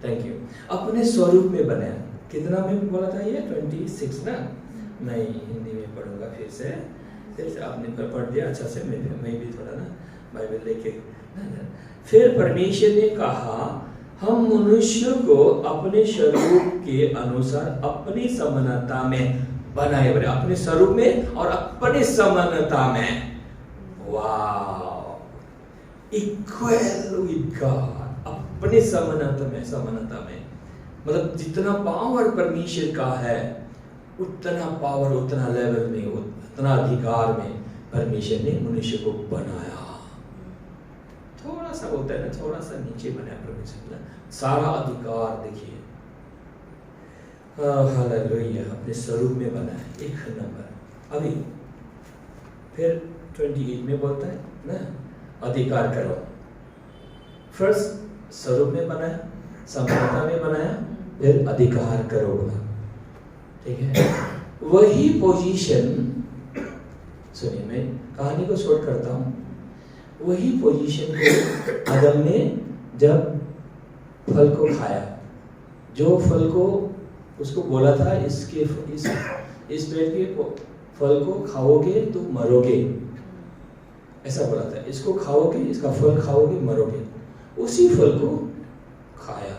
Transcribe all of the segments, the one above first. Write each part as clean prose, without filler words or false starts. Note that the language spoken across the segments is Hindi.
Thank you. अपने स्वरूप में बनाया। कितना में बोला था ये? 26 ना? मैं हिंदी में पढ़ूंगा फिर से आपने पढ़ दिया अच्छा से, मैं भी थोड़ा ना बाइबल लेके। फिर परमेश्वर ने कहा हम मनुष्य को अपने स्वरूप के अनुसार अपनी समानता में बनाए। बने अपने स्वरूप में और अपनी समानता में। वाह, इक्वल विद गॉड, अपने समानता में मतलब जितना पावर परमेश्वर का है उतना पावर, उतना लेवल में, उतना अधिकार में परमेश्वर ने मनुष्य को बनाया। थोड़ा सा होता है ना, थोड़ा सा नीचे बनाया परमेश्वर ने, सारा अधिकार देखिए। हालेलुया, अपने स्वरूप में बनाया, एक नंबर। अभी फिर 28 में बोलता है ना, अधिकार करो। फर्स्ट स्वरूप में बनाया, समानता में बनाया, फिर अधिकार करो बोला। ठीक है, वही पोजीशन, सुनिए मैं कहानी को शॉर्ट करता हूँ। वही पोजीशन को आदम ने जब फल को खाया, जो फल को उसको बोला था इस पेड़ के फल को खाओगे तो मरोगे, ऐसा बोला था। इसको खाओगे, इसका फल खाओगे मरोगे। उसी फल को खाया,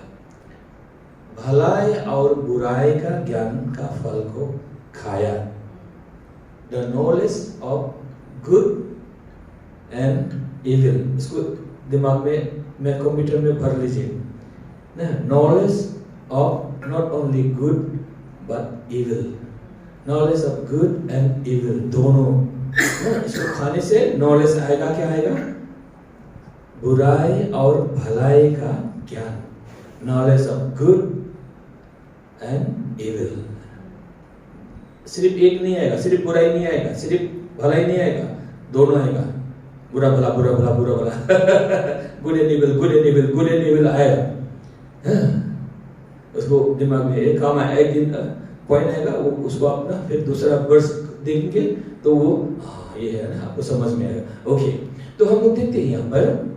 भलाई और बुराई का ज्ञान का फल को खाया। The knowledge of good and evil, इसको दिमाग में कंप्यूटर में भर लीजिए ना। Knowledge of not only good but evil, knowledge of good and evil दोनों ना। इसको खाने से नॉलेज आएगा, क्या आएगा? बुराई और भलाई का ज्ञान, knowledge of good and evil. सिर्फ एक नहीं आएगा, सिर्फ बुराई नहीं आएगा, सिर्फ भलाई नहीं आएगा, दोनों आएगा। बुरा भला, बुरा भला, बुरा भला good and evil, good and evil, good and evil आएगा। उसको दिमाग में एक काम आया, एक दिन पॉइंट आएगा, वो उसको अपना फिर दूसरा वर्ष देखेंगे तो वो ये है ना, आपको समझ में आएगा। ओके, तो हम लोग देखते हैं यहाँ पर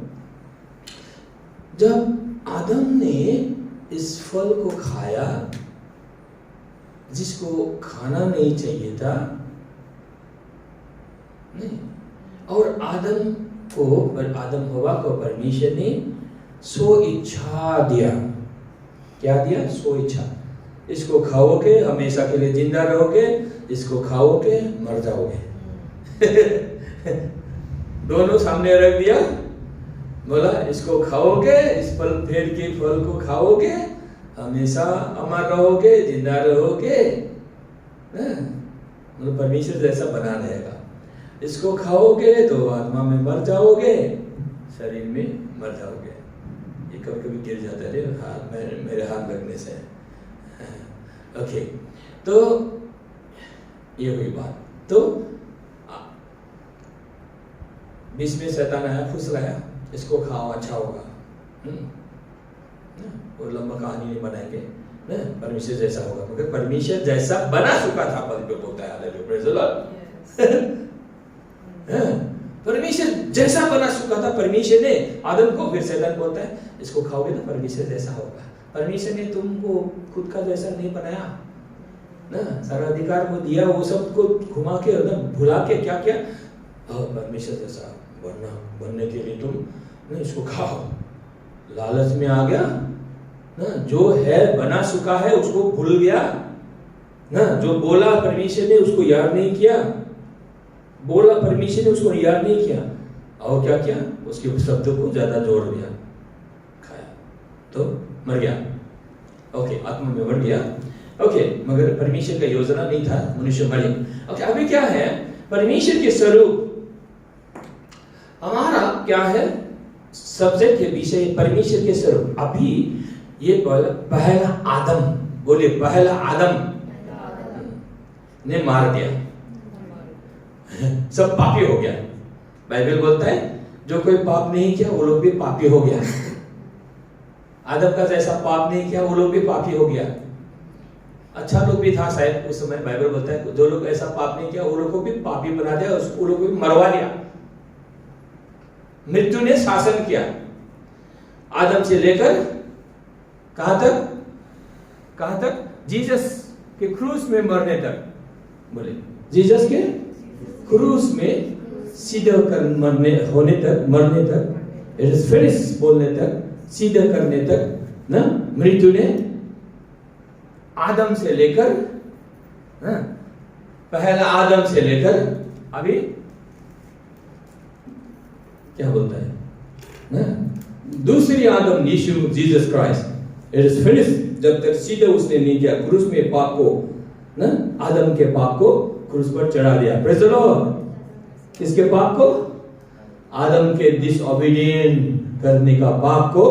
जब आदम ने इस फल को खाया जिसको खाना नहीं चाहिए था, नहीं, और आदम हवा को परमेश्वर ने सो इच्छा दिया। क्या दिया? सो इच्छा। इसको खाओगे हमेशा के लिए जिंदा रहोगे, इसको खाओगे मर जाओगे दोनों सामने रख दिया, बोला इसको खाओगे, इस पेड़ के फल को खाओगे हमेशा अमर रहोगे, जिंदा रहोगे, मतलब परमेश्वर जैसा बना रहेगा। इसको खाओगे तो आत्मा में मर जाओगे, शरीर में मर जाओगे। ये कभी कभी गिर जाता है हाथ, मेरे हाथ लगने से। ओके, तो ये हुई बात। तो बीच में शैतान आया, फुसलाया, इसको खाओ अच्छा होगा। और लंबा कहानी नहीं बनाएंगे, परमेश्वर जैसा होगा, मगर परमेश्वर जैसा बना चुका था। पद बोलता है प्रेज़ द लॉर्ड। परमेश्वर जैसा बना चुका था परमेश्वर ने आदम को। फिर शैतान बोलता है इसको खाओगे तो परमेश्वर जैसा होगा। परमेश्वर ने तुमको खुद का जैसा नहीं बनाया ना, सारा अधिकार को दिया, वो सब को घुमा के भुला के क्या क्या परमेश्वर जैसा बनने के लिए तुम इसको खाओ। लालच में आ गया ना, जो है बना चुका है उसको भूल गया ना, जो बोला परमेश्वर ने उसको याद नहीं किया, बोला परमेश्वर ने उसको याद नहीं किया, और क्या किया? उसके शब्दों को ज्यादा जोड़ दिया, खाया तो मर गया। ओके, आत्मा में मर गया। ओके, मगर परमेश्वर का योजना नहीं था मनुष्य मरे। ओके, अभी क्या है? परमेश्वर के स्वरूप हमारा क्या है? सब्जेक्ट के विषय परमेश्वर के स्वरूप। अभी ये पहला आदम, बोले पहला आदम ने मार दिया, सब पापी हो गया। बाइबल बोलता है जो कोई पाप नहीं किया वो लोग भी पापी हो गया। आदम का जैसा पाप नहीं किया वो लोग भी पापी हो गया। अच्छा लोग भी था शायद उस समय। बाइबल बोलता है जो लोग ऐसा पाप नहीं किया वो लोग को भी पापी बना दिया, वो लोग को भी मरवा दिया। मृत्यु ने शासन किया आदम से लेकर कहां तक? कहां तक? जीसस के क्रूस में मरने तक। बोले जीसस के क्रूस में सीधा कर मरने तक, इट इज फिनिश बोलने तक, सीधा करने तक ना, मृत्यु ने आदम से लेकर ना, पहला आदम से लेकर अभी क्या बोलता है ना, दूसरी आदम यीशु Jesus Christ, it is finish, जब तक सीधा उसने नहीं किया क्रूस में पाप को ना, आदम के पाप को क्रूस पर चढ़ा दिया। Praise the Lord. किसके पाप को? आदम के डिसओबीडिएंट करने का पाप को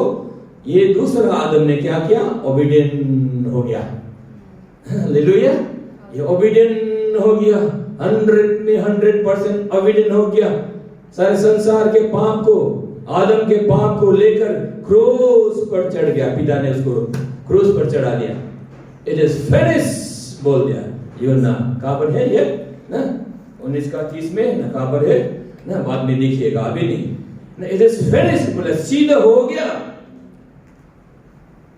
ये दूसरा आदम ने क्या किया? ओबीडिएंट हो गया। हालेलुया। ये ओबीडिएंट हो गया, 100% ओबीडिएंट हो गया। सारे संसार के पाप को, आदम के पाप को लेकर क्रूस पर चढ़ गया। पिता ने उसको क्रूस पर चढ़ा दिया। इट इज फिनिश बोल दिया। यूहन्ना कहां पर है ये ना, 19:30 में ना, कहां पर है ना, बाद में देखिएगा, अभी नहीं ना। इट इज फिनिश बोले, सीधा हो गया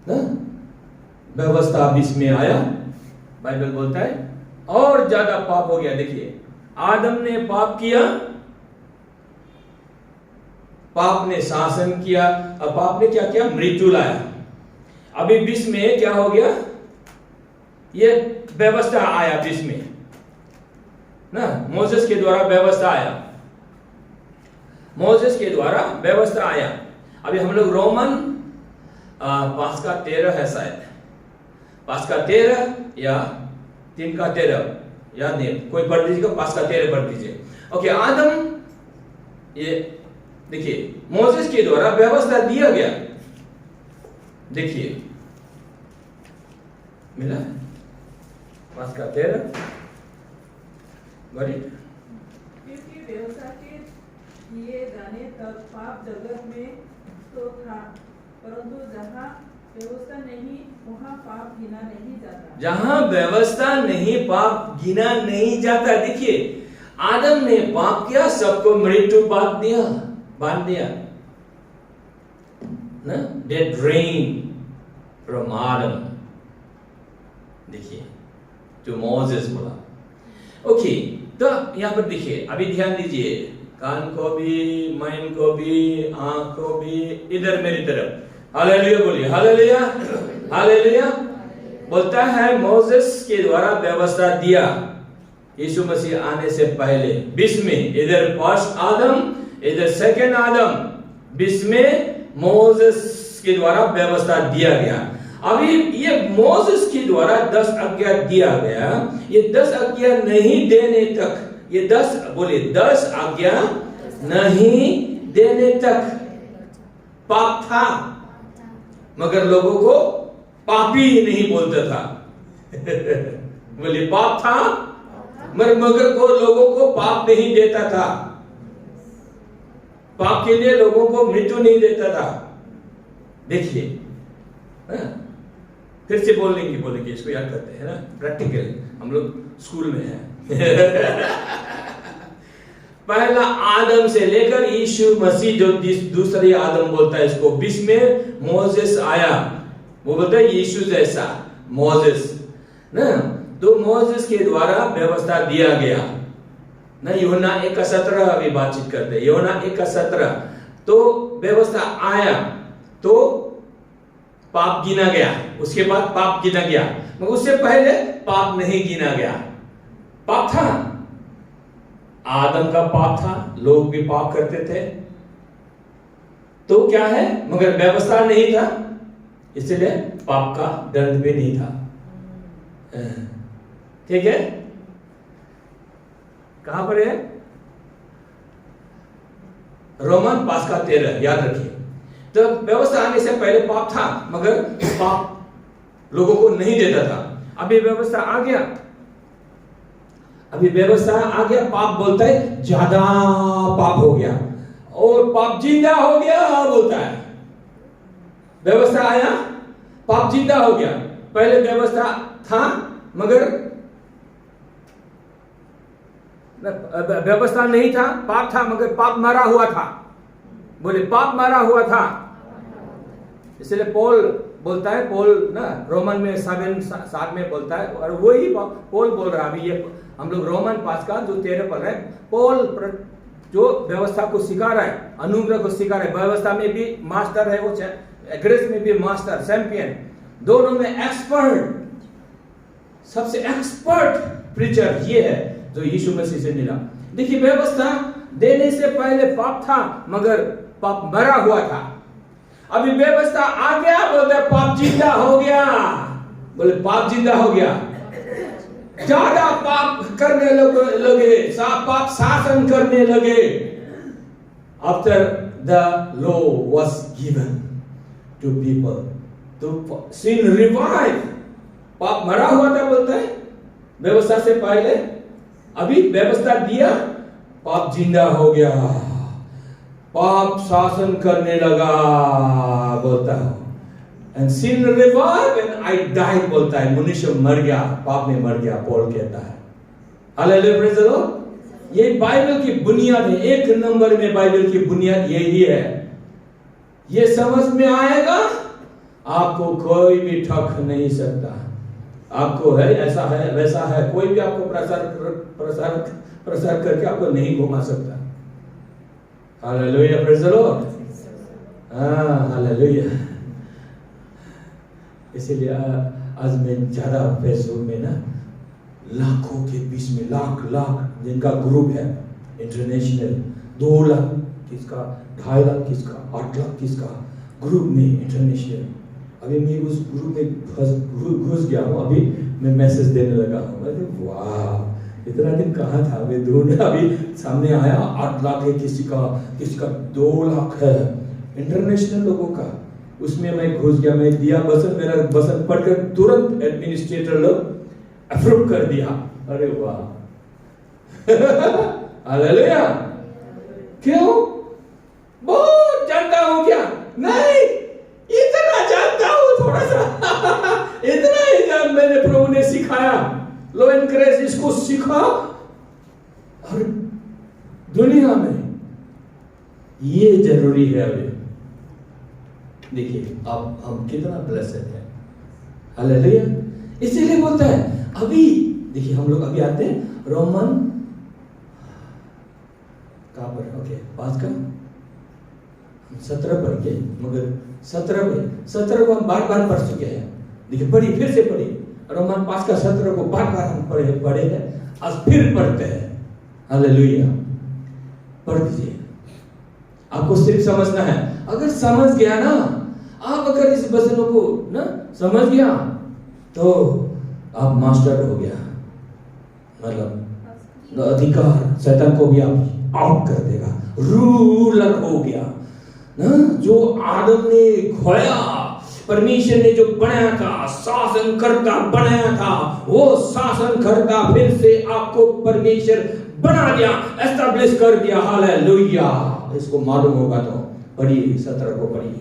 ना। व्यवस्था बीच में आया, बाइबल बोलता है, और ज्यादा पाप हो गया। देखिए, आदम ने पाप किया, पाप ने शासन किया, अब पाप ने क्या किया? मृत्यु लाया। अभी बीच में क्या हो गया? ये व्यवस्था आया बीच में ना, मोसेस के द्वारा व्यवस्था आया, मोसेस के द्वारा व्यवस्था आया। अभी हम लोग रोमन 5:13 है शायद, 5:13 या 3:13, याद नहीं, कोई पढ़ दीजिएगा, 5:13 पढ़ दीजिए। ओके, आदम, ये देखिए, मोसेस के द्वारा व्यवस्था दिया गया। देखिए, मिला 5:13, क्योंकि व्यवस्था के किए जाने तक पाप जगत में तो था, परंतु जहाँ व्यवस्था नहीं वहाँ पाप गिना नहीं जाता। जहां व्यवस्था नहीं, पाप गिना नहीं जाता। देखिए, आदम ने पाप किया, सबको मृत्यु बांध दिया ना, डेथ रेन फ्रॉम आदम। देखिए, जो मोसेस बोला। ओके, तो यहां पर देखिए, अभी ध्यान दीजिए, कान को भी, माइंड को भी, आंख को भी, इधर मेरी तरफ। हालेलुया बोलिए, हालेलुया, हालेलुया। बोलता है मोसेस के द्वारा व्यवस्था दिया यीशु मसीह आने से पहले। बीच में इधर फर्स्ट आदम, इधर सेकंड आदम, बीच में मोसेस के द्वारा व्यवस्था दिया गया। अभी ये मोसेस के द्वारा 10 आज्ञा दिया गया। ये 10 आज्ञा नहीं देने तक, ये 10 आज्ञा नहीं देने तक पाप था, मगर लोगों को पापी नहीं बोलता था। बोले पाप था, मगर को लोगों को पाप नहीं देता था, पाप के लिए लोगों को मृत्यु नहीं देता था। देखिए, फिर से बोलेंगे, इसको याद करते हैं ना, प्रैक्टिकल, हम लोग स्कूल में हैं। पहला आदम से लेकर यीशु मसीह, जो दूसरी आदम बोलता है इसको, बीच में मोसेस आया, वो बोलता है यीशु जैसा मोसेस ना। तो मोसेस के द्वारा व्यवस्था दिया गया ना। यूहन्ना 1:17 अभी बातचीत करते हैं, यूहन्ना 1:17। तो व्यवस्था आया तो पाप गिना गया, उसके बाद पाप गिना गया, मगर उससे पहले पाप नहीं गिना गया। पाप था, आदम का पाप था, लोग भी पाप करते थे, तो क्या है, मगर व्यवस्था नहीं था, इसलिए पाप का दंड भी नहीं था। ठीक है, कहां पर है? रोमन 5:13, याद रखिए। तो व्यवस्था आने से पहले पाप था, मगर पाप लोगों को नहीं देता था। अभी व्यवस्था आ गया, पाप बोलता है ज्यादा पाप हो गया, और पाप जिंदा हो गया बोलता है। व्यवस्था आया, पाप जिंदा हो गया। पहले व्यवस्था था, मगर व्यवस्था नहीं था, पाप था, मगर पाप मरा हुआ था। बोले पाप मरा हुआ था। इसलिए पॉल बोलता है, पॉल ना रोमन में 7 में बोलता है, और वही पॉल बोल रहा है। अभी ये हम लोग रोमन 5 का जो 13 पढ़ रहे हैं, पॉल जो व्यवस्था को सिखा रहा है, अनुग्रह को सिखा रहा है, व्यवस्था में भी मास्टर है वो, ग्रेस में भी मास्टर, चैंपियन, दोनों में एक्सपर्ट, सबसे एक्सपर्ट प्रीचर ये है जो यीशु मसीह से मिला। देखिए, व्यवस्था देने से पहले पाप था, मगर पाप मरा हुआ था। अभी व्यवस्था आ गया, बोलते पाप जिंदा हो गया। बोले पाप जिंदा हो गया, ज्यादा पाप करने लगे, पाप शासन करने लगे। After the law was given to people, तो सिन रिवाइव, पाप मरा हुआ था बोलता है व्यवस्था से पहले, अभी व्यवस्था दिया, पाप जिंदा हो गया, पाप शासन करने लगा बोलता है। And sin revive and I died बोलता है, मनुष्य मर गया, पाप में मर गया, पॉल कहता है। Hallelujah, praise the Lord. ये बाइबल की बुनियाद है, 1 नंबर में बाइबल की बुनियाद यही है। ये समझ में आएगा, आपको कोई भी ठग नहीं सकता। आपको है ऐसा है वैसा है, कोई भी आपको प्रसार करके आपको नहीं घुमा सकता। Hallelujah, praise the Lord. Hallelujah. इसीलिए आज मैं ज्यादा फेसबुक में ना लाखों के बीच में, लाख जिनका ग्रुप है इंटरनेशनल, 2 लाख किसका, 2.5 लाख किसका, 8 लाख किसका ग्रुप में इंटरनेशनल। अभी मैं उस ग्रुप में घुस गया हूँ, अभी मैं मैसेज देने लगा हूँ। मैं वाह, इतना दिन कहाँ था, मैं ढूंढा, अभी सामने आया, 8 लाख है किसी का 2 लाख है इंटरनेशनल लोगों का। उसमें मैं घुस गया, मैं दिया बसन, मेरा बसन पढ़कर तुरंत एडमिनिस्ट्रेटर लोग अप्रूव कर दिया। अरे वाह, हालेलुया। क्यों? बहुत जानता हूं क्या? नहीं, इतना जानता हूं थोड़ा सा इतना ही मैंने प्रभु ने सिखाया, लो एंड ग्रेस, इसको सीखा। और दुनिया में ये जरूरी है। अभी देखिए अब हम कितना ब्लेस्ड है, हालेलुया। इसीलिए बोलता है, अभी देखिए हम लोग अभी आते हैं रोमन कहां पर, ओके 5 का 17 पढ़ के, मगर 17 को हम बार पढ़ चुके हैं। देखिए पढ़िए, फिर से पढ़िए, रोमन 5 का 17 को बार हम पढ़े हैं, आज फिर पढ़ते हैं। हालेलुया, पढ़ दीजिए। आपको सिर्फ समझना है। अगर समझ गया ना, आप अगर इस वचनों को ना समझ गया तो आप मास्टर हो गया, मतलब अधिकार शैतान को भी आप आउट कर देगा, रूलर हो गया ना। जो आदम ने खोया, परमेश्वर ने जो बनाया था, शासनकर्ता बनाया था, वो शासनकर्ता फिर से आपको परमेश्वर बना दिया, एस्टैब्लिश कर दिया। हालेलुया। इसको मालूम होगा तो पढ़िए, 17 को पढ़िए।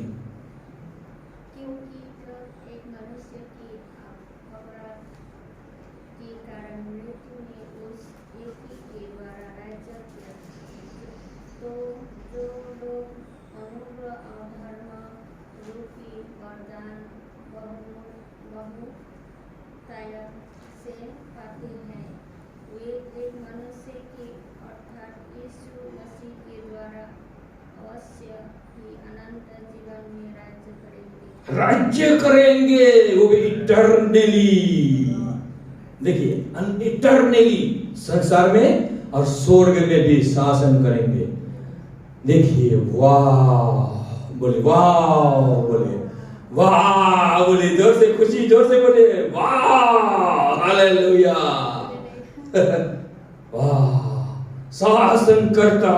राज्य करेंगे वो भी इटर्नली। देखिए इटर्नली संसार में और स्वर्ग में भी शासन करेंगे। देखिए वाह बोले, वाह बोले, वाह बोले, जोर से खुशी, जोर से बोले वाह, हालेलुया। वाह, शासन करता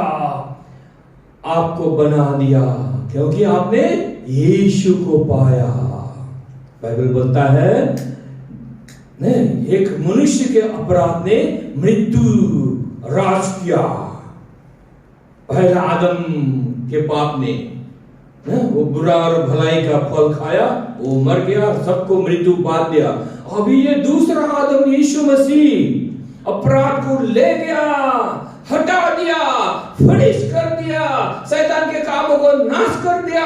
आपको बना दिया, क्योंकि आपने यीशु को पाया। बाइबल बोलता है नहीं, एक मनुष्य के अपराध ने मृत्यु राज किया, पहला आदम के पाप ने वो बुरा और भलाई का फल खाया, वो मर गया, सबको मृत्यु बांध दिया। अभी ये दूसरा आदम यीशु मसीह अपराध को ले गया, हटा दिया, फिनिश कर दिया, शैतान के कामों को नाश कर दिया।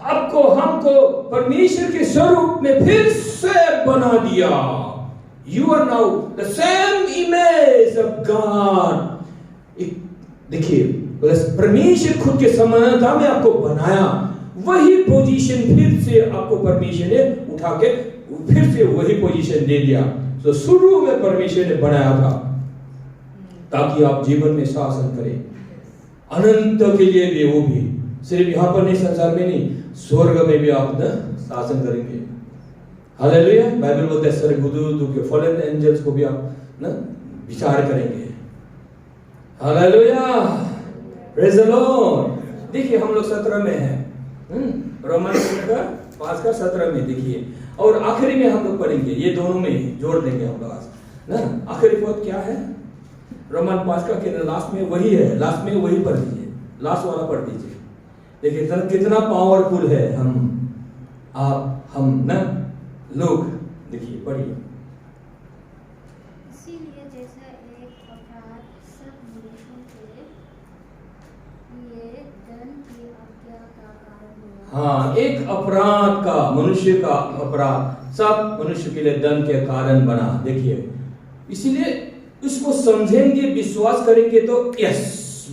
आपको हमको परमेश्वर के स्वरूप में फिर से बना दिया। You are now the same image of God। देखिए, परमेश्वर खुद के समानता में आपको बनाया, वही पोजीशन फिर से आपको परमेश्वर ने उठा के फिर से वही पोजीशन दे दिया। तो शुरू में परमेश्वर ने बनाया था ताकि आप जीवन में शासन करें, अनंत के लिए भी, वो भी सिर्फ यहाँ पर नहीं, संसार में नहीं, स्वर्ग में भी आप शासन करेंगे। हालेलुया। बाइबल बोलता है स्वर्गदूतों के फॉलन एंजल्स को भी आप ना विचार करेंगे। Hallelujah, praise the Lord. देखिए हम लोग 17 में हैं, रोमन का 5 का 17 में देखिए, और आखिरी में हम लोग पढ़ेंगे, ये दोनों में जोड़ देंगे हम लोग ना। आखिरी पद क्या है? रोमन 5 का के लास्ट में वही है, लास्ट में वही पढ़ दीजिए, लास्ट वाला पढ़ दीजिए। देखिए कितना पावरफुल है हम ना लोग। देखिए पढ़िए। इसीलिए जैसा एक अपराध सब मनुष्यों के लिए दंड की आज्ञा का कारण हुआ। हाँ, एक अपराध का, मनुष्य का अपराध सब मनुष्य के लिए दंड के कारण बना। देखिए इसीलिए उसको समझेंगे, विश्वास करेंगे तो यस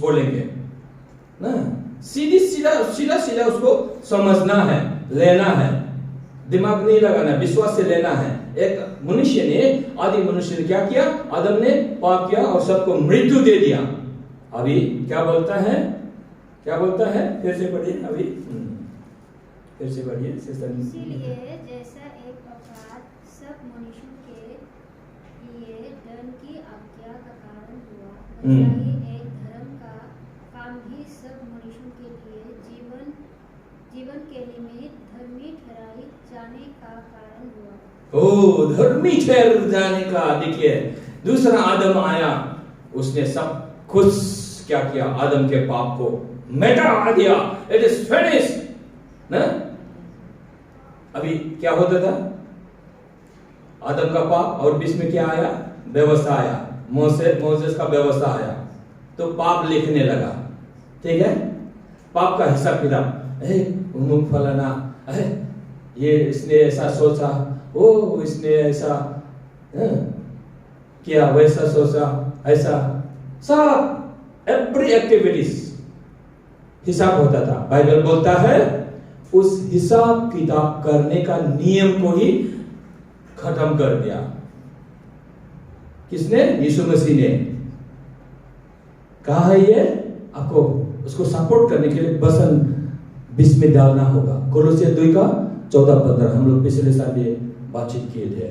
बोलेंगे ना। सीधा उसको समझना है, लेना है, दिमाग नहीं लगाना, विश्वास से लेना है। एक मनुष्य ने, आदि मनुष्य ने क्या किया? आदम ने पाप किया और सबको मृत्यु दे दिया। अभी क्या बोलता है? क्या बोलता है? फिर से पढ़िए, अभी फिर से पढ़िए। इसीलिए जैसा एक अपराध सब मनुष्यों के लिए दंड की आज्ञा का कारण हुआ, वैसा ही एक धर्म का काम भी सब मनुष्यों के लिए जीवन के निमित्त धर्मी ठहराए जाने का कारण हुआ। ओ, धर्मी ठहर जाने का। देखिए दूसरा आदम आया, उसने सब कुछ क्या किया? आदम के पाप को मिटा दिया। इट इज फिनिश्ड ना। अभी क्या होता था? आदम का पाप, और बीच में क्या आया? व्यवस्था आया, मोसेस का व्यवस्था आया, तो पाप लिखने लगा। ठीक है, पाप का हिसाब किताब, उमुक फलाना, ये इसने ऐसा सोचा, ओ इसने ऐसा किया, वैसा सोचा, ऐसा सब एवरी एक्टिविटीज हिसाब होता था। बाइबल बोलता है उस हिसाब किताब करने का नियम को ही खत्म कर दिया। किसने? यीशु मसीह ने। कहा है ये आपको, उसको सपोर्ट करने के लिए वचन बीच में डालना होगा। कोलोसियर 2 का 14-15 हम लोग पिछले साल ये बातचीत किए थे।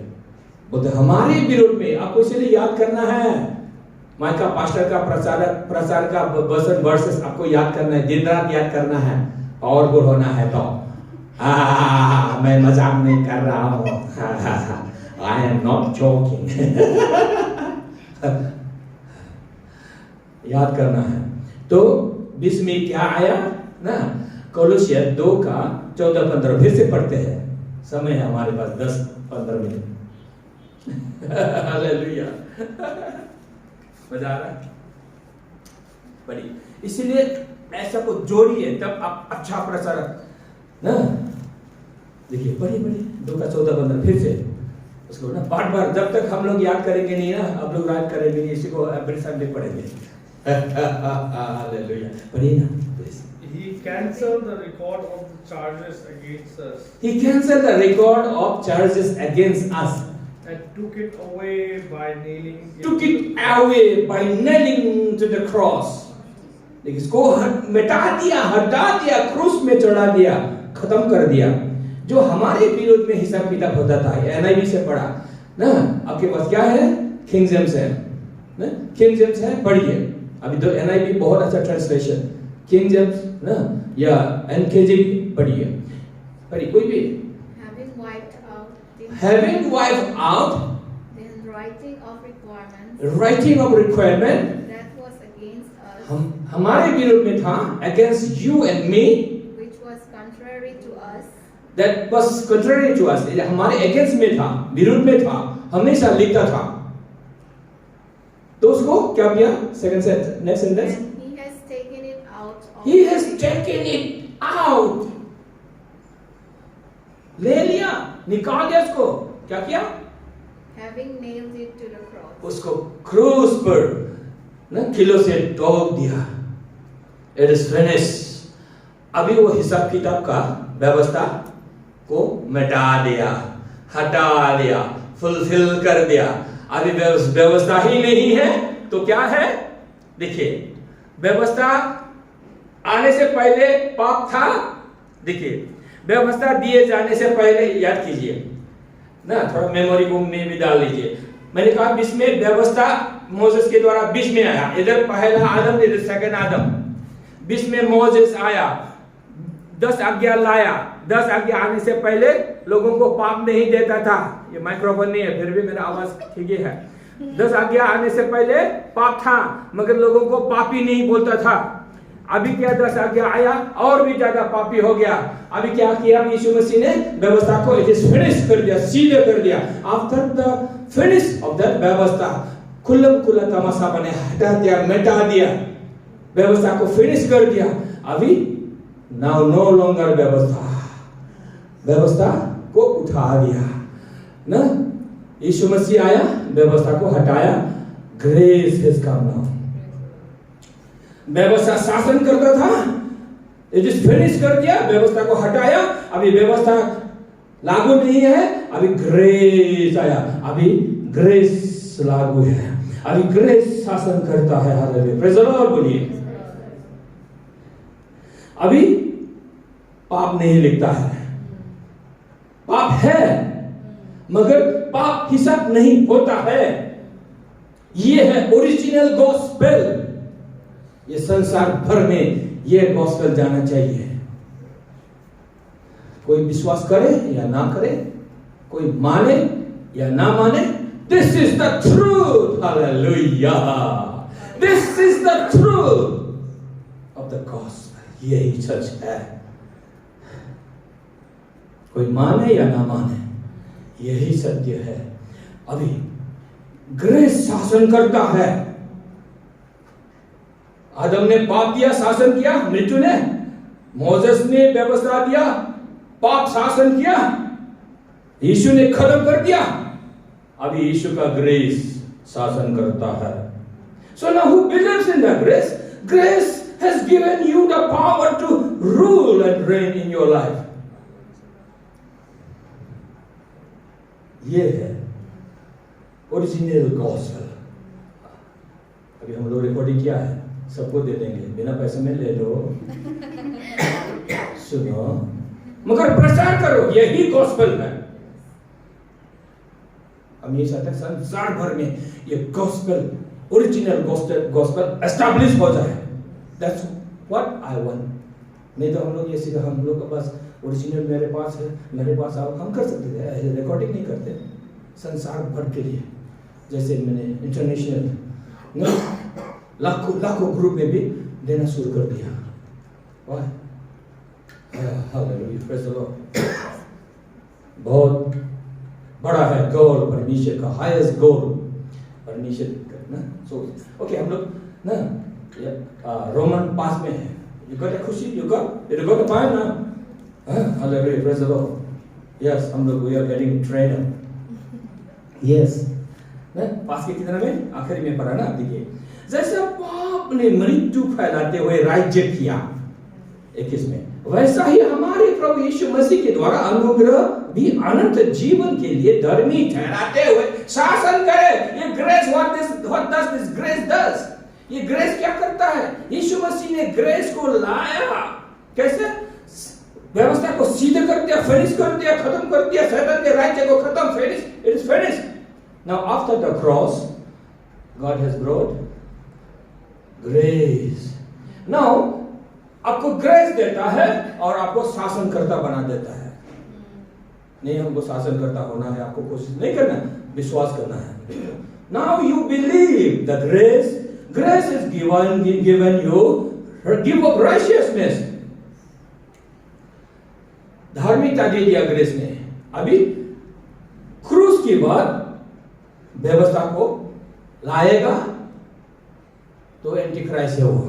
बोलते हमारे विरोध में, आपको इसलिए याद करना है, माइका पास्टर का प्रचार का वचन वर्सेस आपको याद करना है, दिन रात याद करना है, पावरफुल होना है। तो मैं मजाक नहीं कर रहा हूँ, आई एम नॉट जोकिंग। याद करना है। तो बीच में क्या आया ना? कोलोसियर 2 का 14-15 फिर से पढ़ते हैं, समय है हमारे पास 10-15 मिनट। हालेलुया। मजा आ रहा है? पढ़िए। इसलिए ऐसा को जोड़िए, तब आप अच्छा प्रचार ना। देखिए पढ़िए 2 का 14-15 फिर से उसको ना बार जब तक हम लोग याद करेंगे नहीं ना, आप लोग याद करेंगे नहीं, इसी को एवरी संडे पढ़ेंगे। हालेलुया। पढ़िए ना please. He cancelled the record of the charges against us. He cancelled the record of charges against us. And took it away by nailing. Took it away by nailing to the cross. देखिए इसको मिटा दिया, हटा दिया, क्रूस में चढ़ा दिया, खत्म कर दिया। जो हमारे विरोध में हिसाब किताब होता था, NIV से पढ़ा ना। आपके पास क्या है? किंग जेम्स है ना, किंग जेम्स है, पढ़िए। अभी तो NIV बहुत अच्छा ट्रांसलेशन, किंग जेम्स ना या NKJV पढ़िए, कोई भी। Having wiped out the writing of requirement that was against us, हमारे विरोध में था, against you and me, which was contrary to us, that was contrary to us, हमारे against में था, विरोध में था, हमेशा लिखता था। तो उसको क्या किया? Second sentence, next sentence. and he has taken it out. He has taken it out. ले लिया, निकाल दिया उसको, क्या किया? Having nailed it to the cross. उसको क्रूस पर ना किलो से ठोक दिया। It is finished. अभी वो हिसाब किताब का व्यवस्था को मिटा दिया, हटा दिया, फुलफिल कर दिया। अभी व्यवस्था ही नहीं है तो क्या है? देखिए, व्यवस्था आने से पहले पाप था। देखिए, व्यवस्था दिए जाने से पहले याद कीजिए ना, थोड़ा मेमोरी को में भी डाल लीजिए। मैंने कहा बीच में व्यवस्था मोसेस के द्वारा बीच में आया, इधर पहला आदम, इधर सेकंड आदम। बीच में मोसेस आया, 10 आज्ञा लाया। 10 आज्ञा आने से पहले लोगों को पाप नहीं देता था। ये माइक्रोफोन नहीं है, फिर भी मेरा आवाज ठीक है। 10 आज्ञा आने से पहले पाप था, मगर लोगों को पापी नहीं बोलता था। अभी क्या 10 आज्ञा आया और भी ज्यादा पापी हो गया। अभी क्या किया यीशु मसीह ने? व्यवस्था को इट इज फिनिश कर दिया, सीधे कर दिया। After the finish off that व्यवस्था, खुल्लम खुल्ला तमाशा बने हटा दिया, मिटा दिया, व्यवस्था को फिनिश कर दिया। अभी नाउ नो लॉन्गर व्यवस्था को उठा दिया ना। यीशु मसीह आया, व्यवस्था को हटाया। Grace has come now. व्यवस्था शासन करता था, इट इज फिनिश कर दिया, व्यवस्था को हटाया। अभी व्यवस्था लागू नहीं है, अभी ग्रेस आया, अभी ग्रेस लागू है, अभी ग्रेस शासन करता है। हालेलुया, प्रेज़ द लॉर्ड बोलिए। अभी पाप नहीं लिखता है, पाप है मगर पाप हिसाब नहीं होता है। ये है ओरिजिनल गॉस्पेल। ये संसार भर में ये गॉस्पेल जाना चाहिए। कोई विश्वास करे या ना करे, कोई माने या ना माने, this is the truth. Hallelujah, this is the truth of the gospel. यही सच है। कोई माने या ना माने, यही सत्य है। अभी ग्रेस शासन करता है। आदम ने पाप दिया, शासन किया, मृत्यु ने। मोसेस ने व्यवस्था दिया, पाप शासन किया, यीशु ने खत्म कर दिया। अभी यीशु का ग्रेस शासन करता है। So now who believes in the grace? Grace has given you the power to rule and reign in your life. ये है ओरिजिनल गॉस्पेल। अभी हम लोग रिकॉर्डिंग किया है, सबको दे देंगे, बिना पैसे में ले लो। सुनो, मगर प्रचार करो, यही गॉस्पेल है। हमेशा तक संसार भर में ये गॉस्पेल, ओरिजिनल गॉस्पेल एस्टैब्लिश हो जाए। That's what I want. नहीं तो हम लोग ये सीधा, हम लोग के पास ओरिजिनल मेरे पास है, मेरे पास आओ, हम कर सकते थे, रिकॉर्डिंग नहीं करते। संसार भर के लिए, जैसे मैंने इंटरनेशनल लाखों ग्रुप में भी देना शुरू कर दिया। Hallelujah, praise the Lord. बहुत बड़ा है गोल परमेश्वर का, हाईएस्ट गोल परमेश्वर ना। सो ओके, हम लोग ना रोमन 5 में है। यू गॉट अ खुशी, यू गॉट अ पाइन ना। Hallelujah, praise the Lord. Yes, हम लोग we are getting train. Yes, ना 5 के कितना में आखिरी में पढ़ा ना। देखिए, जैसा पाप ने मृत्यु फैलाते हुए राज्य किया 21 में, वैसा ही हमारे प्रभु यीशु मसीह के द्वारा अनुग्रह भी अनंत जीवन के लिए धर्मी ठहराते हुए शासन करे। ये grace, what does this grace does? ये ग्रेस क्या करता है? यीशु मसीह ने ग्रेस को लाया। कैसे? व्यवस्था को सीधे कर दिया, फिनिश कर दिया, खत्म कर दिया, शैतान के राज्य को खत्म, finish, it is finish. Now after the cross God has brought grace. Now आपको ग्रेस देता है और आपको शासन करता बना देता है। नहीं, हमको शासन करता होना है, आपको कोशिश नहीं करना है, विश्वास करना है। Now you believe the grace, grace is given you give of righteousness. धार्मिकता दे दिया ग्रेस ने। अभी क्रूस के बाद व्यवस्था को लाएगा तो एंटी क्राइस्ट है वो।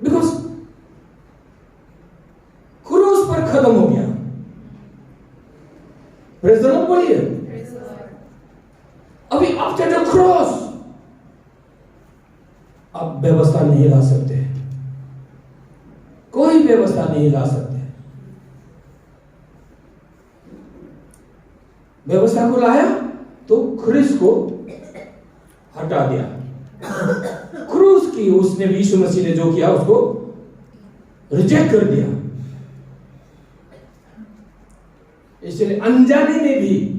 बिकॉज खत्म हो गया। प्रेज़ द लॉर्ड बोलिए। Praise the Lord. अभी आफ्टर द क्रॉस आप व्यवस्था नहीं ला सकते, कोई व्यवस्था नहीं ला सकते। व्यवस्था को लाया तो क्रूस को हटा दिया। क्रूस की उसने यीशु मसीह ने जो किया उसको रिजेक्ट कर दिया। इसलिए अनजाने में भी